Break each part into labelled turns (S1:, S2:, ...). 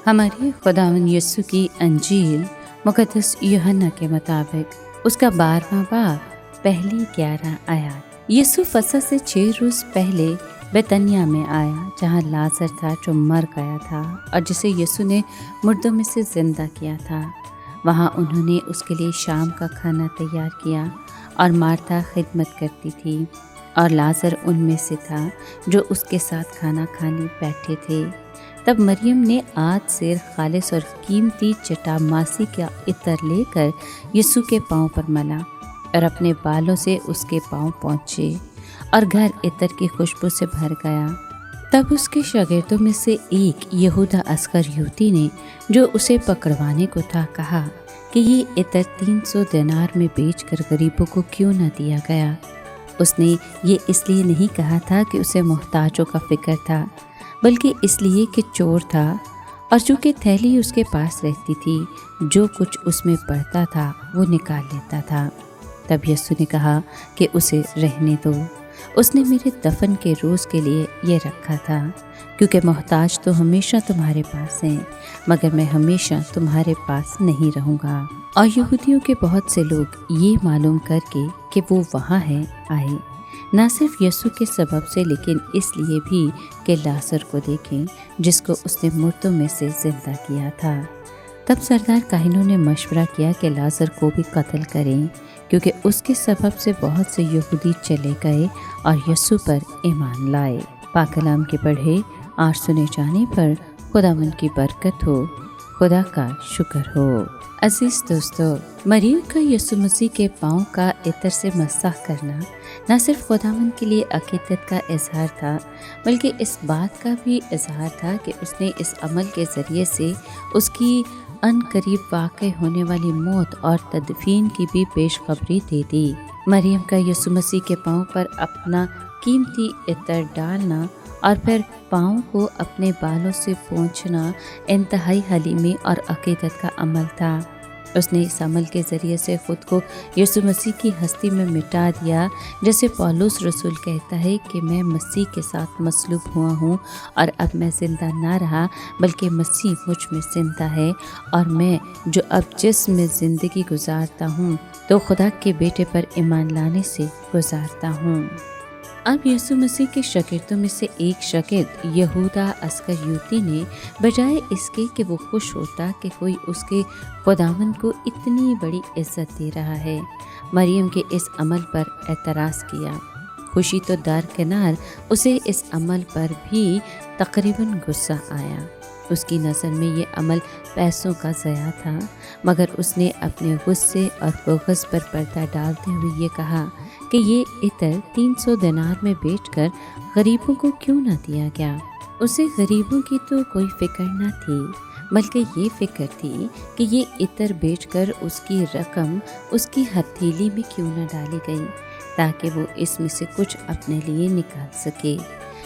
S1: हमारे खुदावंद यीशु की अंजील मुकद्दस यूहन्ना के मुताबिक उसका 12वां बाब पहली 11 आयत। यीशु फसह से 6 रोज पहले बेतनिया में आया, जहाँ लाजर था जो मर गया था और जिसे यीशु ने मुर्दों में से जिंदा किया था। वहाँ उन्होंने उसके लिए शाम का खाना तैयार किया और मार्था खिदमत करती थी और लाजर उनमें से था जो उसके साथ खाना खाने बैठे थे। तब मरियम ने आज से खालिस और कीमती जटामासी का इत्र लेकर यीशु के पाँव पर मला और अपने बालों से उसके पाँव पोंछे और घर इत्र की खुशबू से भर गया। तब उसके शागिर्दों में से एक यहूदा अस्करियोती ने, जो उसे पकड़वाने को था, कहा कि ये इत्र 300 दिनार में बेचकर गरीबों को क्यों न दिया गया। उसने ये इसलिए नहीं कहा था कि उसे मोहताजों का फिक्र था, बल्कि इसलिए कि चोर था और चूँकि थैली उसके पास रहती थी, जो कुछ उसमें पड़ता था वो निकाल लेता था। तब यीशु ने कहा कि उसे रहने दो, उसने मेरे दफन के रोज़ के लिए ये रखा था, क्योंकि मोहताज तो हमेशा तुम्हारे पास हैं, मगर मैं हमेशा तुम्हारे पास नहीं रहूँगा। और यहूदियों के बहुत से लोग ये मालूम करके कि वो वहाँ है आए, न सिर्फ यीशु के सबब से, लेकिन इसलिए भी कि लाजर को देखें जिसको उसने मुर्दों में से जिंदा किया था। तब सरदार काहिनों ने मशवरा किया कि लाजर को भी कत्ल करें, क्योंकि उसके सबब से बहुत से यहूदी चले गए और यीशु पर ईमान लाए। पाक कलाम के पढ़े और सुने जाने पर खुदावंद की बरकत हो, खुदा का शुक्र हो। अजीज दोस्तों, मरियम का यीशु मसीह के पाँव का इत्र से मसाह करना न सिर्फ खुदावंद के लिए अकीदत का इजहार था, बल्कि इस बात का भी इजहार था कि उसने इस अमल के ज़रिए से उसकी अनकरीब वाक़ होने वाली मौत और तदफीन की भी पेशखबरी दे दी। मरियम का यीशु मसीह के पाँव पर अपना कीमती इत्र डालना और फिर पाँव को अपने बालों से पोंछना इंतहाई हलीमी और अकीदत का अमल था। उसने इस अमल के ज़रिए से ख़ुद को यीशु मसीह की हस्ती में मिटा दिया, जैसे पौलुस रसूल कहता है कि मैं मसीह के साथ मसलूब हुआ हूँ और अब मैं ज़िंदा ना रहा, बल्कि मसीह मुझ में ज़िंदा है, और मैं जो अब जिस्म में ज़िंदगी गुजारता हूँ तो खुदा के बेटे पर ईमान लाने से गुजारता हूँ। अब यीशु मसीह के शागिर्दों में से एक शागिर्द यहूदा अस्करियोती ने, बजाय इसके कि वो खुश होता कि कोई उसके खुदावंद को इतनी बड़ी इज्जत दे रहा है, मरियम के इस अमल पर एतराज़ किया। खुशी तो दरकिनार, उसे इस अमल पर भी तकरीबन गुस्सा आया। उसकी नज़र में ये अमल पैसों का ज़या था, मगर उसने अपने गुस्से और बुग़्ज़ पर पर्दा डालते हुए ये कहा कि ये इत्र 300 दिनार में बेचकर गरीबों को क्यों न दिया गया। उसे गरीबों की तो कोई फ़िक्र न थी, बल्कि ये फ़िक्र थी कि ये इत्र बेचकर उसकी रकम उसकी हथेली में क्यों न डाली गई, ताकि वो इसमें से कुछ अपने लिए निकाल सके।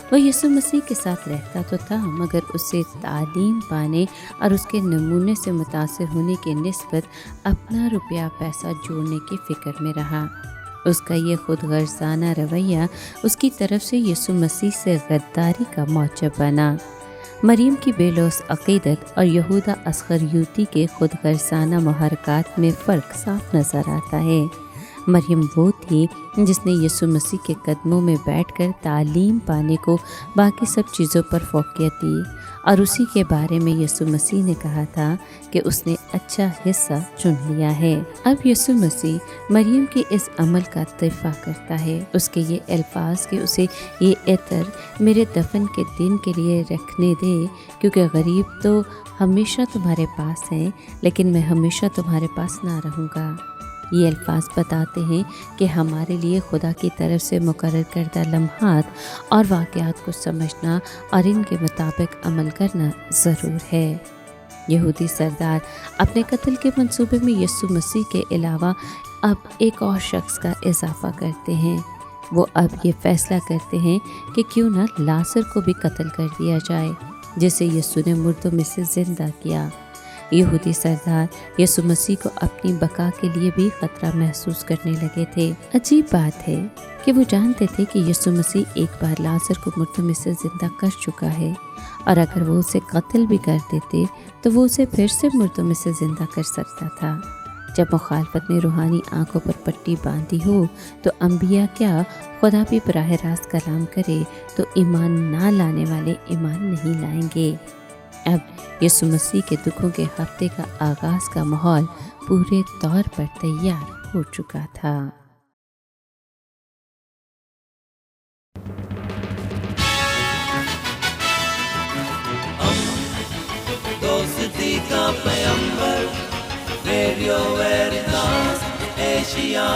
S1: वो यीशु मसीह के साथ रहता तो था, मगर उससे तालीम पाने और उसके नमूने से मुतासिर होने के निस्बत अपना रुपया पैसा जोड़ने की फ़िक्र में रहा। उसका ये खुद गर्जाना रवैया उसकी तरफ से यीशु मसीह से गद्दारी का मौजब बना। मरियम की बेलौस अक़ीदत और यहूदा अस्करियोती के खुद गर्जाना मुहरकात में फ़र्क साफ नज़र आता है। मरियम वो थी जिसने यीशु मसीह के कदमों में बैठकर तालीम पाने को बाकी सब चीज़ों पर फ़ौक़ियत दी, और उसी के बारे में यीशु मसीह ने कहा था कि उसने अच्छा हिस्सा चुन लिया है। अब यीशु मसीह मरियम के इस अमल का तर्फ़ा करता है। उसके ये अल्फाज कि उसे ये इत्र मेरे दफन के दिन के लिए रखने दे, क्योंकि गरीब तो हमेशा तुम्हारे पास हैं, लेकिन मैं हमेशा तुम्हारे पास ना रहूँगा। ये अल्फाज बताते हैं कि हमारे लिए खुदा की तरफ से मुकर्रर करदा लम्हात और वाक़यात को समझना और इनके मुताबिक अमल करना ज़रूर है। यहूदी सरदार अपने कत्ल के मंसूबे में यीशु मसीह के अलावा अब एक और शख्स का इजाफ़ा करते हैं। वो अब ये फ़ैसला करते हैं कि क्यों न लाजर को भी कत्ल कर दिया जाए, जिसे यीशु ने मुर्दों में से ज़िंदा किया। یہودی سردار یسوع مسیح کو اپنی بقا کے لیے بھی خطرہ محسوس کرنے لگے تھے۔ عجیب بات ہے کہ وہ جانتے تھے کہ یسوع مسیح ایک بار لازر کو مردوں میں سے زندہ کر چکا ہے، اور اگر وہ اسے قتل بھی کر دیتے تو وہ اسے پھر سے مردوں میں سے زندہ کر سکتا تھا۔ جب مخالفت نے روحانی آنکھوں پر پٹی باندھی ہو تو انبیاء کیا خدا بھی براہ راست کلام کرے تو ایمان نہ لانے والے ایمان نہیں لائیں گے۔ اب یسوع مسیح کے دکھوں کے ہفتے کا آغاز کا ماحول پورے طور پر تیار ہو چکا تھا۔
S2: دوستی کا پیغمبر، ریڈیو ویریتاس ایشیا۔